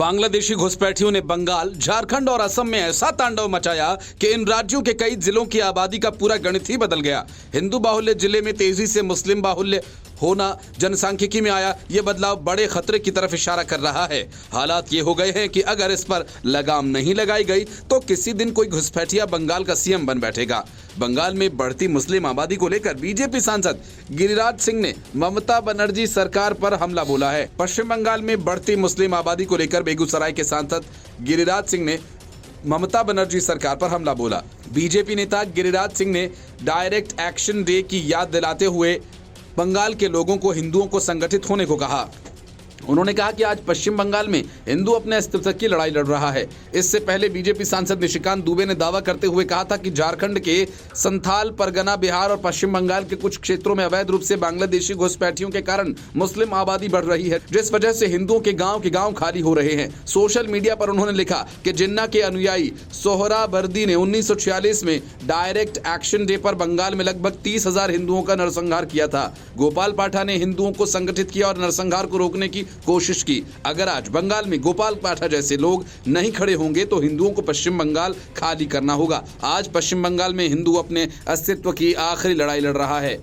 बांग्लादेशी घुसपैठियों ने बंगाल, झारखंड और असम में ऐसा तांडव मचाया कि इन राज्यों के कई जिलों की आबादी का पूरा गणित ही बदल गया। हिंदू बाहुल्य जिले में तेजी से मुस्लिम बाहुल्य होना जनसांख्यिकी में आया ये बदलाव बड़े खतरे की तरफ इशारा कर रहा है। हालात ये हो गए हैं कि अगर इस पर लगाम नहीं लगाई गई तो किसी दिन कोई घुसपैठिया बंगाल का सीएम बन बैठेगा। बंगाल में बढ़ती मुस्लिम आबादी को लेकर बीजेपी सांसद गिरिराज सिंह ने ममता बनर्जी सरकार पर हमला बोला है। पश्चिम बंगाल में बढ़ती मुस्लिम आबादी को लेकर बेगूसराय के सांसद गिरिराज सिंह ने ममता बनर्जी सरकार पर हमला बोला। बीजेपी नेता गिरिराज सिंह ने डायरेक्ट एक्शन डे की याद दिलाते हुए बंगाल के लोगों को हिंदुओं को संगठित होने को कहा। उन्होंने कहा कि आज पश्चिम बंगाल में हिंदू अपने अस्तित्व की लड़ाई लड़ रहा है। इससे पहले बीजेपी सांसद निशिकांत दुबे ने दावा करते हुए कहा था कि झारखंड के संथाल परगना, बिहार और पश्चिम बंगाल के कुछ क्षेत्रों में अवैध रूप से बांग्लादेशी घुसपैठियों के कारण मुस्लिम आबादी बढ़ रही है, जिस वजह से हिंदुओं के गांव खाली हो रहे हैं। सोशल मीडिया पर उन्होंने लिखा कि जिन्ना के अनुयायी सोहरावर्दी ने 1946 में डायरेक्ट एक्शन डे पर बंगाल में लगभग 30,000 हिंदुओं का नरसंहार किया था। गोपाल पाठा ने हिंदुओं को संगठित किया और नरसंहार को रोकने की कोशिश की। अगर आज बंगाल में गोपाल पाठा जैसे लोग नहीं खड़े होंगे तो हिंदुओं को पश्चिम बंगाल खाली करना होगा। आज पश्चिम बंगाल में हिंदू अपने अस्तित्व की आखिरी लड़ाई लड़ रहा है।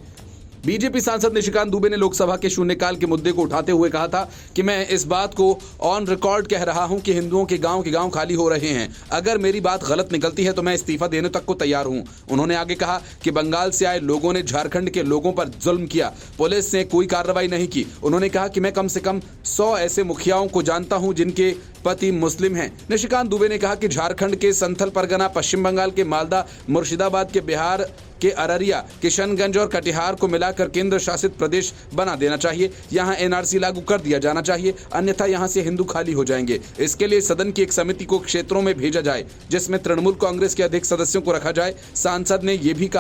बीजेपी सांसद निशिकांत दुबे ने लोकसभा के शून्यकाल के मुद्दे को उठाते हुए कहा था कि मैं इस बात को ऑन रिकॉर्ड कह रहा हूं कि हिंदुओं के गांव खाली हो रहे हैं। अगर मेरी बात गलत निकलती है तो मैं इस्तीफा देने तक को तैयार हूं। उन्होंने आगे कहा कि बंगाल से आए लोगों ने झारखंड के लोगों पर जुल्म किया, पुलिस ने कोई कार्रवाई नहीं की। उन्होंने कहा कि मैं कम से कम 100 ऐसे मुखियाओं को जानता हूं जिनके पति मुस्लिम हैं। निशिकांत दुबे ने कहा कि झारखंड के संथल परगना, पश्चिम बंगाल के मालदा, मुर्शिदाबाद के बिहार के अररिया, किशनगंज और कटिहार को मिलाकर केंद्र शासित प्रदेश बना देना चाहिए। यहां एनआरसी लागू कर दिया जाना चाहिए, अन्यथा यहां से हिंदू खाली हो जाएंगे। इसके लिए सदन की एक समिति को क्षेत्रों में भेजा जाए जिसमें तृणमूल कांग्रेस के अधिक सदस्यों को रखा जाए। सांसद ने यह भी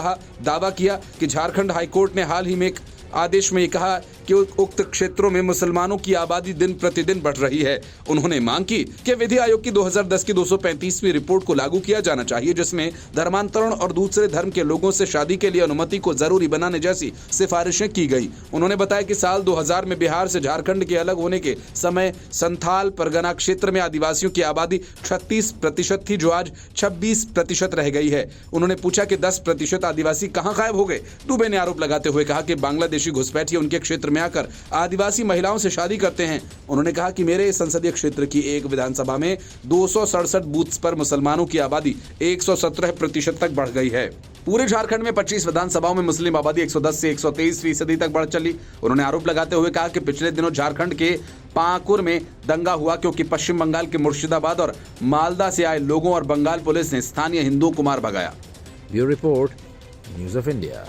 दावा किया कि झारखंड हाईकोर्ट ने हाल ही में एक आदेश में कहा कि उक्त क्षेत्रों में मुसलमानों की आबादी दिन प्रतिदिन बढ़ रही है। उन्होंने मांग की कि विधि आयोग की 2010 की 235वीं रिपोर्ट को लागू किया जाना चाहिए, जिसमें धर्मांतरण और दूसरे धर्म के लोगों से शादी के लिए अनुमति को जरूरी बनाने जैसी सिफारिशें की गई। उन्होंने बताया कि साल 2000 में बिहार से झारखंड के अलग होने के समय संथाल परगना क्षेत्र में आदिवासियों की आबादी 36% थी, जो आज 26% रह गई है। उन्होंने पूछा कि 10% आदिवासी कहां गायब हो गए। दुबे ने आरोप लगाते हुए कहा कि बांग्लादेशी घुसपैठी उनके क्षेत्र में आकर आदिवासी महिलाओं से शादी करते हैं। उन्होंने कहा कि मेरे संसदीय क्षेत्र की एक विधानसभा में 267 बूथ्स पर मुसलमानों की आबादी 117% तक बढ़ गई है। पूरे झारखंड में 25 विधानसभाओं में मुस्लिम आबादी 110 से 123% तक बढ़ चली। उन्होंने आरोप लगाते हुए कहा कि पिछले दिनों झारखंड के पाकुर में दंगा हुआ क्योंकि पश्चिम बंगाल के मुर्शिदाबाद और मालदा से आए लोगों और बंगाल पुलिस ने स्थानीय हिंदुओं को मार भगाया। Bureau report, news of India.